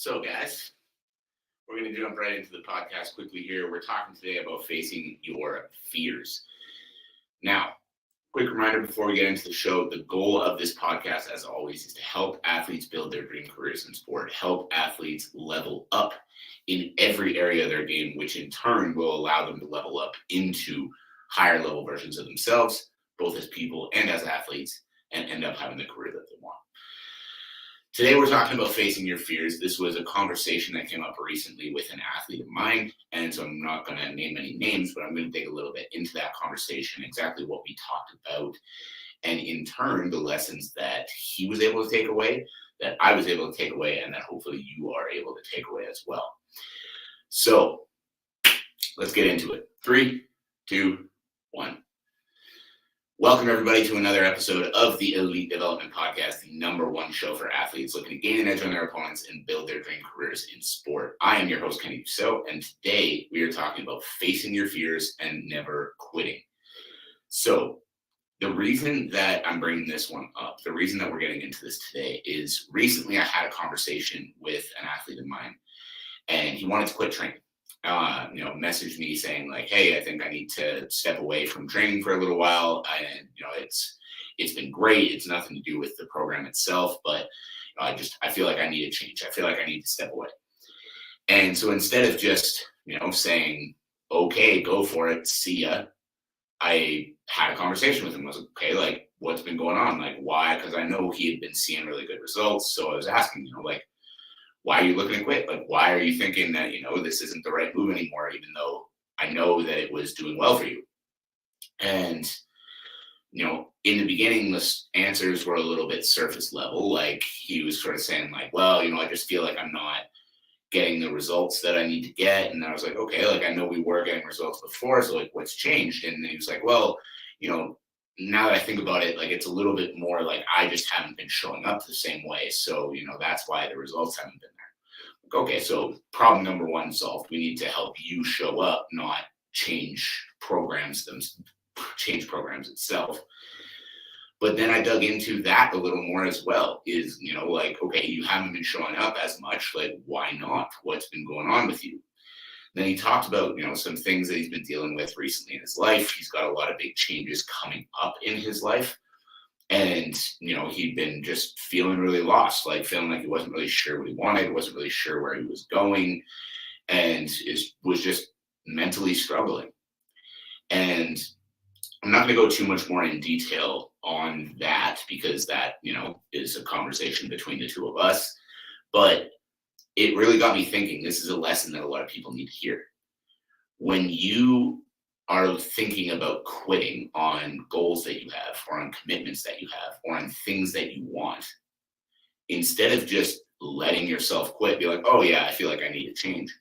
So, guys, we're going to jump right into the podcast quickly here. We're talking today about facing your fears. Now, quick reminder before we get into the show, the goal of this podcast, as always, is to help athletes build their dream careers in sport, help athletes level up in every area of their game, which in turn will allow them to level up into higher level versions of themselves, both as people and as athletes, and end up having the career that they want. Today, we're talking about facing your fears. This was a conversation that came up recently with an athlete of mine, and so I'm not going to name any names, but I'm going to dig a little bit into that conversation, exactly what we talked about, and in turn, the lessons that he was able to take away, that I was able to take away, and that hopefully you are able to take away as well. So, let's get into it. 3, 2, 1. Welcome, everybody, to another episode of the Elite Development Podcast, the #1 show for athletes looking to gain an edge on their opponents and build their dream careers in sport. I am your host, Kenny Dusseault, and today we are talking about facing your fears and never quitting. So, the reason that I'm bringing this one up, the reason that we're getting into this today is recently I had a conversation with an athlete of mine, and he wanted to quit training. Messaged me saying like, hey, I think I need to step away from training for a little while. And, it's been great. It's nothing to do with the program itself, but I feel like I need a change. I feel like I need to step away. And so instead of just, saying, okay, go for it, see ya, I had a conversation with him. I was like, okay, like what's been going on? Like why? Because I know he had been seeing really good results. So I was asking, why are you looking to quit? Like, why are you thinking that, this isn't the right move anymore, even though I know that it was doing well for you? And, in the beginning, the answers were a little bit surface level. Like he was sort of saying like, well, I just feel like I'm not getting the results that I need to get. And I was like, okay, like I know we were getting results before. So like, what's changed? And he was like, well, now that I think about it, like it's a little bit more like I just haven't been showing up the same way. So, that's why the results haven't been there. Like, okay, so problem number 1 solved. We need to help you show up, not change programs itself. But then I dug into that a little more as well is, okay, you haven't been showing up as much. Like, why not? What's been going on with you? Then he talked about, some things that he's been dealing with recently in his life. He's got a lot of big changes coming up in his life. And, he'd been just feeling really lost, like feeling like he wasn't really sure what he wanted, wasn't really sure where he was going, and was just mentally struggling. And I'm not going to go too much more in detail on that because that, is a conversation between the two of us. But it really got me thinking, this is a lesson that a lot of people need to hear. When you are thinking about quitting on goals that you have or on commitments that you have or on things that you want, instead of just letting yourself quit, be like, oh yeah, I feel like I need to change.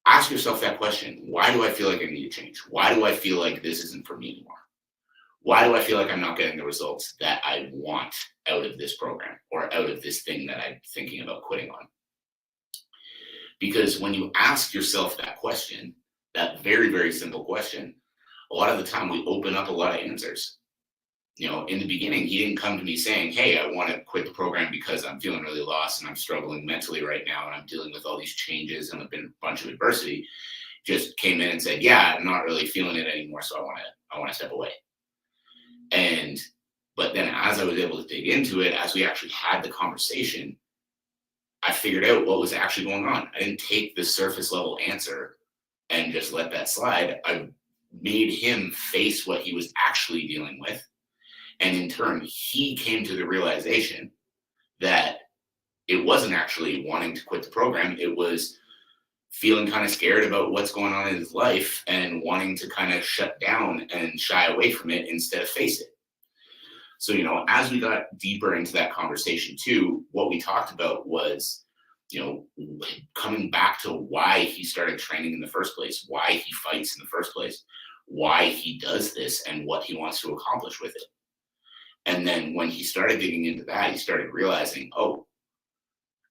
Ask yourself that question. Why do I feel like I need to change? Why do I feel like this isn't for me anymore? Why do I feel like I'm not getting the results that I want out of this program or out of this thing that I'm thinking about quitting on? Because when you ask yourself that question, that very, very simple question, a lot of the time we open up a lot of answers. In the beginning, he didn't come to me saying, hey, I want to quit the program because I'm feeling really lost and I'm struggling mentally right now and I'm dealing with all these changes and I've been a bunch of adversity. Just came in and said, yeah, I'm not really feeling it anymore, so I want to step away. But then as I was able to dig into it, as we actually had the conversation, I figured out what was actually going on. I didn't take the surface level answer and just let that slide. I made him face what he was actually dealing with. And in turn, he came to the realization that it wasn't actually wanting to quit the program. It was feeling kind of scared about what's going on in his life and wanting to kind of shut down and shy away from it instead of face it. So, as we got deeper into that conversation too, what we talked about was, coming back to why he started training in the first place, why he fights in the first place, why he does this and what he wants to accomplish with it. And then when he started digging into that, he started realizing, oh,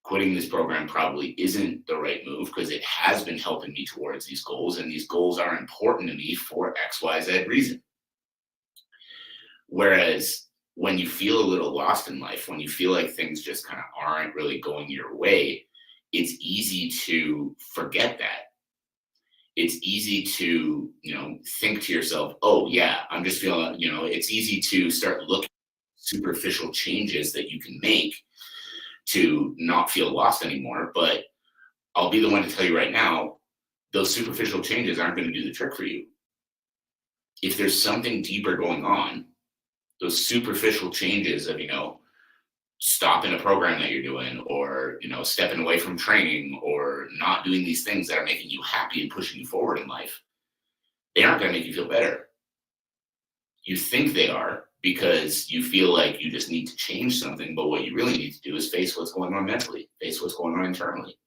quitting this program probably isn't the right move because it has been helping me towards these goals, and these goals are important to me for X, Y, Z reason. Whereas when you feel a little lost in life, when you feel like things just kind of aren't really going your way, it's easy to forget that. It's easy to, think to yourself, oh, yeah, I'm just feeling, it's easy to start looking at superficial changes that you can make to not feel lost anymore. But I'll be the one to tell you right now, those superficial changes aren't going to do the trick for you. If there's something deeper going on, those superficial changes of, stopping a program that you're doing, or, stepping away from training, or not doing these things that are making you happy and pushing you forward in life, they aren't going to make you feel better. You think they are because you feel like you just need to change something, but what you really need to do is face what's going on mentally, face what's going on internally.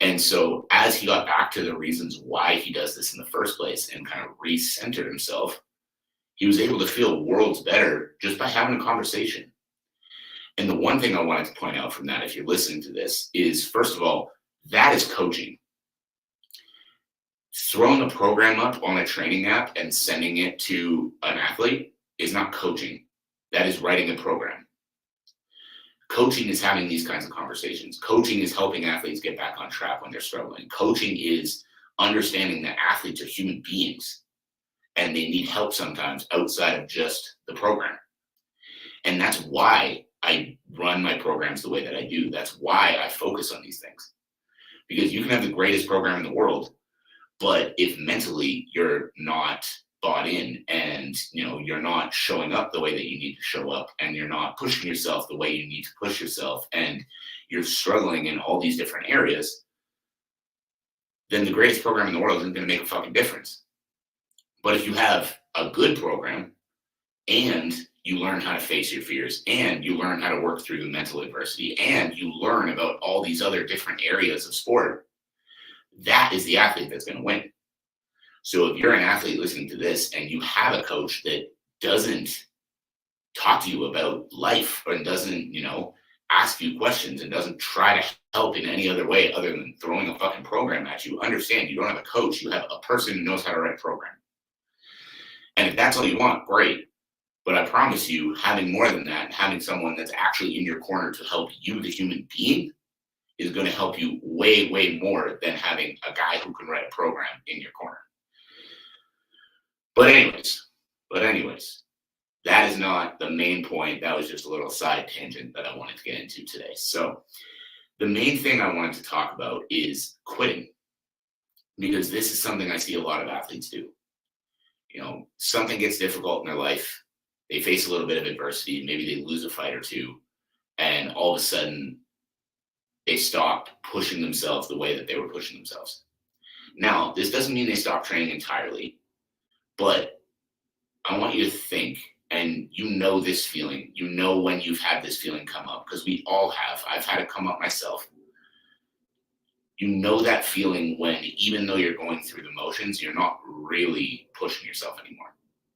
And so as he got back to the reasons why he does this in the first place and kind of recentered himself, he was able to feel worlds better just by having a conversation. And the one thing I wanted to point out from that, if you're listening to this, is first of all, that is coaching. Throwing a program up on a training app and sending it to an athlete is not coaching. That is writing a program. Coaching is having these kinds of conversations. Coaching is helping athletes get back on track when they're struggling. Coaching is understanding that athletes are human beings and they need help sometimes outside of just the program. And that's why I run my programs the way that I do. That's why I focus on these things. Because you can have the greatest program in the world, but if mentally you're not bought in and you're not showing up the way that you need to show up, and you're not pushing yourself the way you need to push yourself, and you're struggling in all these different areas, then the greatest program in the world isn't going to make a fucking difference. But if you have a good program and you learn how to face your fears, and you learn how to work through the mental adversity, and you learn about all these other different areas of sport, that is the athlete that's going to win. So if you're an athlete listening to this and you have a coach that doesn't talk to you about life, or doesn't, ask you questions, and doesn't try to help in any other way other than throwing a fucking program at you, understand you don't have a coach, you have a person who knows how to write a program. And if that's all you want, great. But I promise you, having more than that, having someone that's actually in your corner to help you, the human being, is going to help you way, way more than having a guy who can write a program in your corner. But anyways, that is not the main point. That was just a little side tangent that I wanted to get into today. So the main thing I wanted to talk about is quitting, because this is something I see a lot of athletes do. Something gets difficult in their life. They face a little bit of adversity. Maybe they lose a fight or two, and all of a sudden they stop pushing themselves the way that they were pushing themselves. Now, this doesn't mean they stop training entirely, but I want you to think, and this feeling, when you've had this feeling come up, because we all have. I've had it come up myself. That feeling when, even though you're going through the motions, you're not really pushing yourself anymore.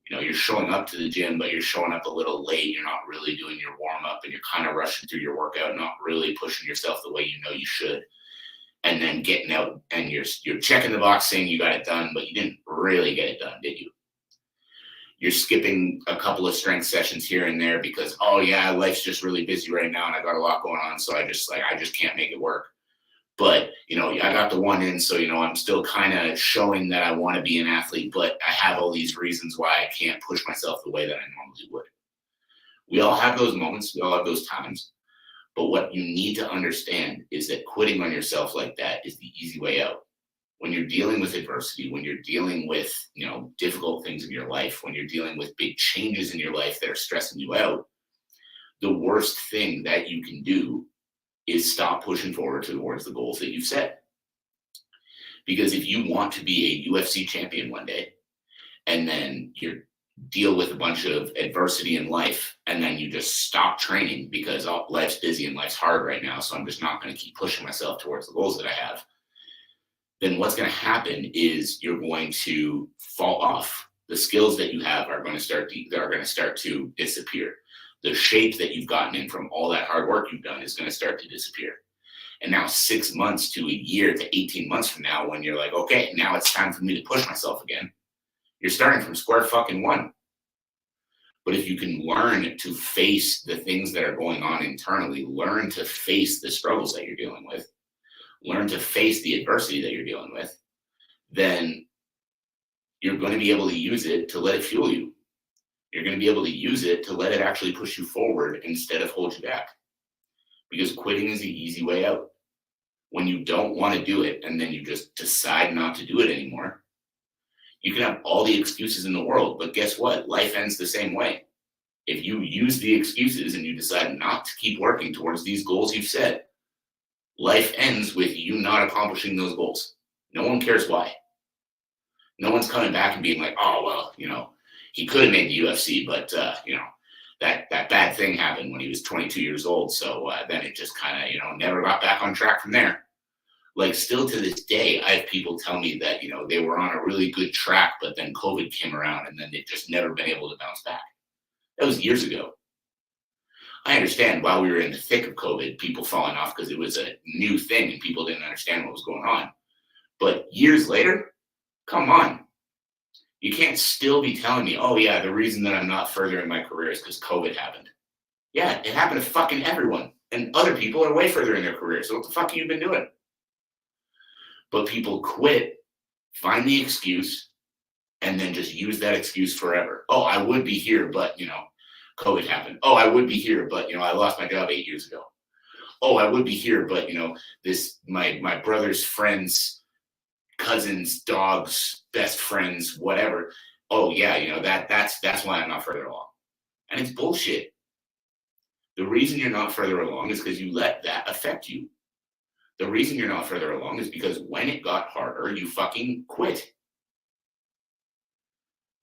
You're showing up to the gym, but you're showing up a little late. You're not really doing your warm up, and you're kind of rushing through your workout, not really pushing yourself the way you should. And then getting out and you're checking the box saying you got it done, but you didn't really get it done, did you? You're skipping a couple of strength sessions here and there because, oh yeah, life's just really busy right now and I got a lot going on, so I just can't make it work. But, I got the one in, so, I'm still kind of showing that I want to be an athlete, but I have all these reasons why I can't push myself the way that I normally would. We all have those moments. We all have those times. But what you need to understand is that quitting on yourself like that is the easy way out. When you're dealing with adversity, when you're dealing with, difficult things in your life, when you're dealing with big changes in your life that are stressing you out, the worst thing that you can do is stop pushing forward towards the goals that you've set. Because if you want to be a UFC champion one day, and then you deal with a bunch of adversity in life, and then you just stop training because life's busy and life's hard right now, so I'm just not going to keep pushing myself towards the goals that I have, then what's going to happen is you're going to fall off. The skills that you have are going to start to disappear. The shape that you've gotten in from all that hard work you've done is going to start to disappear. And now 6 months to a year to 18 months from now, when you're like, okay, now it's time for me to push myself again, you're starting from square fucking one. But if you can learn to face the things that are going on internally, learn to face the struggles that you're dealing with, learn to face the adversity that you're dealing with, then you're going to be able to use it to let it fuel you. You're going to be able to use it to let it actually push you forward instead of hold you back. Because quitting is the easy way out. When you don't want to do it and then you just decide not to do it anymore, you can have all the excuses in the world, but guess what? Life ends the same way. If you use the excuses and you decide not to keep working towards these goals you've set, life ends with you not accomplishing those goals. No one cares why. No one's coming back and being like, oh, well, he could have made the UFC, but, that bad thing happened when he was 22 years old. So then it just kind of, never got back on track from there. Like, still to this day, I have people tell me that, they were on a really good track, but then COVID came around and then they've just never been able to bounce back. That was years ago. I understand while we were in the thick of COVID, people falling off because it was a new thing and people didn't understand what was going on. But years later, come on. You can't still be telling me, oh yeah, the reason that I'm not further in my career is because COVID happened. Yeah, it happened to fucking everyone. And other people are way further in their career. So what the fuck have you been doing? But people quit, find the excuse, and then just use that excuse forever. Oh, I would be here, but, COVID happened. Oh, I would be here, but, I lost my job 8 years ago. Oh, I would be here, but, my brother's friends, cousins, dogs, best friends, whatever. Oh yeah, that's why I'm not further along. And it's bullshit. The reason you're not further along is because you let that affect you. The reason you're not further along is because when it got harder, you fucking quit.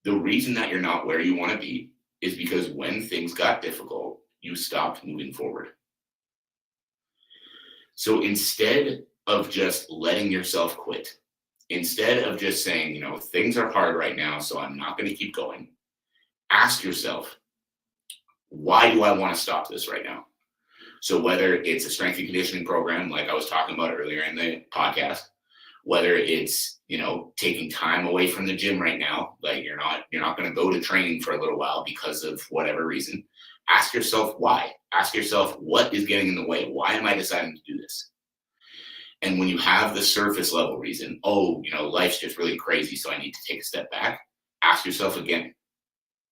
The reason that you're not where you want to be is because when things got difficult, you stopped moving forward. So instead of just letting yourself quit, instead of just saying, things are hard right now, so I'm not going to keep going, ask yourself, why do I want to stop this right now? So whether it's a strength and conditioning program, like I was talking about earlier in the podcast, whether it's, taking time away from the gym right now, like you're not going to go to training for a little while because of whatever reason, ask yourself why. Ask yourself, what is getting in the way? Why am I deciding to do this? And when you have the surface level reason, oh, life's just really crazy, so I need to take a step back, ask yourself again,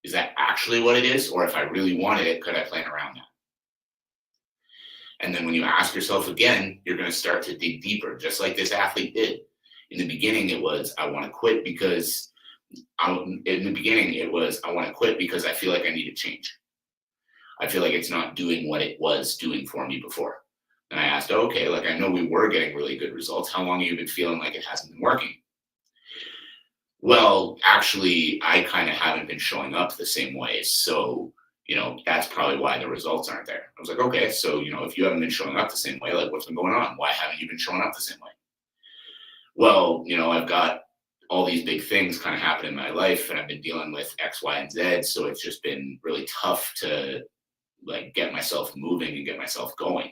is that actually what it is? Or if I really wanted it, could I plan around that? And then when you ask yourself again, you're going to start to dig deeper, just like this athlete did. In the beginning, it was, I want to quit because I feel like I need to change. I feel like it's not doing what it was doing for me before. And I asked, okay, like I know we were getting really good results. How long have you been feeling like it hasn't been working? Well, actually, I kind of haven't been showing up the same way. So, that's probably why the results aren't there. I was like, okay, so, if you haven't been showing up the same way, like what's been going on? Why haven't you been showing up the same way? Well, I've got all these big things kind of happen in my life and I've been dealing with X, Y, and Z. So it's just been really tough to like get myself moving and get myself going.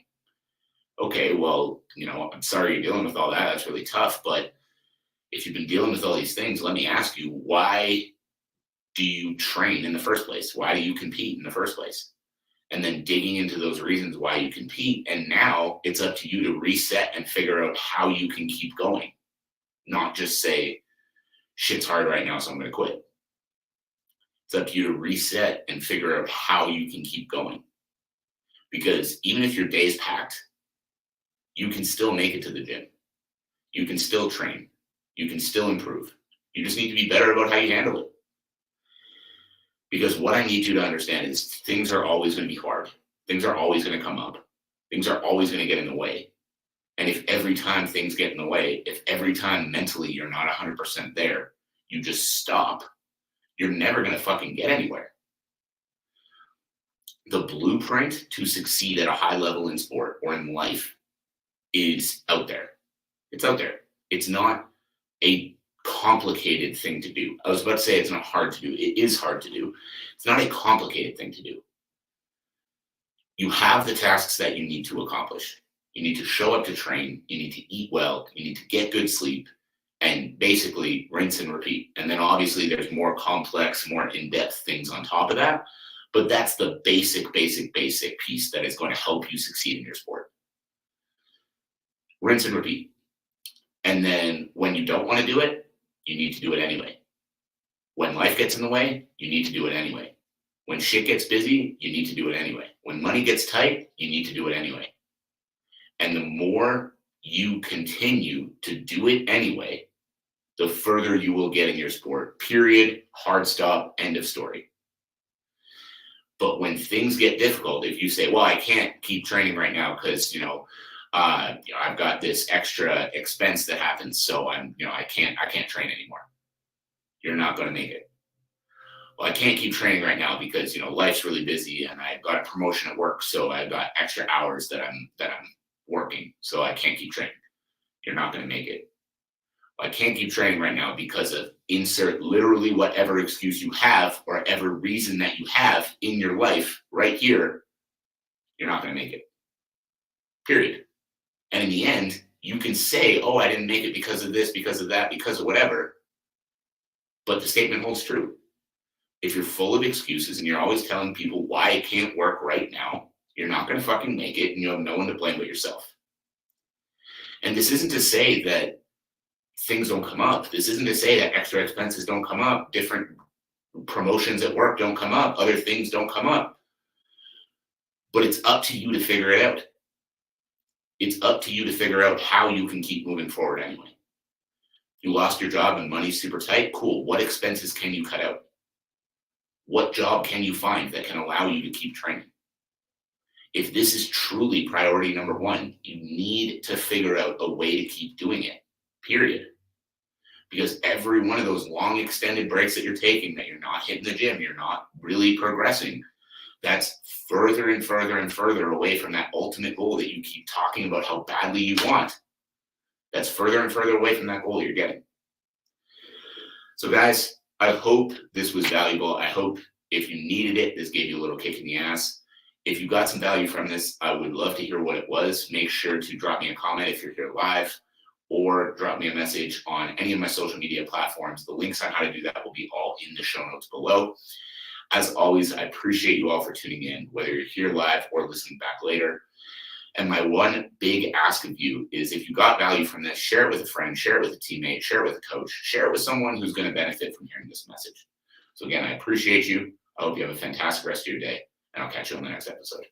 Okay, well, I'm sorry you're dealing with all that. That's really tough. But if you've been dealing with all these things, let me ask you, why do you train in the first place? Why do you compete in the first place? And then digging into those reasons why you compete. And now it's up to you to reset and figure out how you can keep going. Not just say, shit's hard right now, so I'm going to quit. It's up to you to reset and figure out how you can keep going. Because even if your day's packed, you can still make it to the gym. You can still train. You can still improve. You just need to be better about how you handle it. Because what I need you to understand is things are always going to be hard. Things are always going to come up. Things are always going to get in the way. And if every time things get in the way, if every time mentally you're not 100% there, you just stop, you're never going to fucking get anywhere. The blueprint to succeed at a high level in sport or in life is out there. It's out there. It's not a complicated thing to do. I was about to say it's not hard to do. It is hard to do. It's not a complicated thing to do. You have the tasks that you need to accomplish. You need to show up to train. You need to eat well. You need to get good sleep. and basically rinse and repeat. And then obviously there's more complex, more in-depth things on top of that. But that's the basic piece that is going to help you succeed in your sport. Rinse and repeat. And then when you don't want to do it, you need to do it anyway. When life gets in the way, you need to do it anyway. When shit gets busy, you need to do it anyway. When money gets tight, you need to do it anyway. And the more you continue to do it anyway, the further you will get in your sport. Period. Hard stop. End of story. But when things get difficult, if you say, well, I can't keep training right now because, I've got this extra expense that happens, so I can't train anymore. You're not going to make it. Well, I can't keep training right now because, life's really busy and I've got a promotion at work, so I've got extra hours that I'm working, so I can't keep training. You're not going to make it. Well, I can't keep training right now because of insert literally whatever excuse you have or ever reason that you have in your life right here. You're not going to make it. Period. And in the end, you can say, oh, I didn't make it because of this, because of that, because of whatever. But the statement holds true. If you're full of excuses and you're always telling people why it can't work right now, you're not going to fucking make it, and you have no one to blame but yourself. And this isn't to say that things don't come up. This isn't to say that extra expenses don't come up, different promotions at work don't come up, other things don't come up. But it's up to you to figure it out. It's up to you to figure out how you can keep moving forward anyway. You lost your job and money's super tight. Cool. What expenses can you cut out? What job can you find that can allow you to keep training? If this is truly priority number one, you need to figure out a way to keep doing it, period. Because every one of those long extended breaks that you're taking, that you're not hitting the gym, you're not really progressing, that's further and further and further away from that ultimate goal that you keep talking about how badly you want. That's further and further away from that goal you're getting. So guys, I hope this was valuable. I hope if you needed it, this gave you a little kick in the ass. If you got some value from this, I would love to hear what it was. Make sure to drop me a comment if you're here live, or drop me a message on any of my social media platforms. The links on how to do that will be all in the show notes below. As always, I appreciate you all for tuning in, whether you're here live or listening back later. And my one big ask of you is, if you got value from this, share it with a friend, share it with a teammate, share it with a coach, share it with someone who's going to benefit from hearing this message. So again, I appreciate you. I hope you have a fantastic rest of your day, and I'll catch you on the next episode.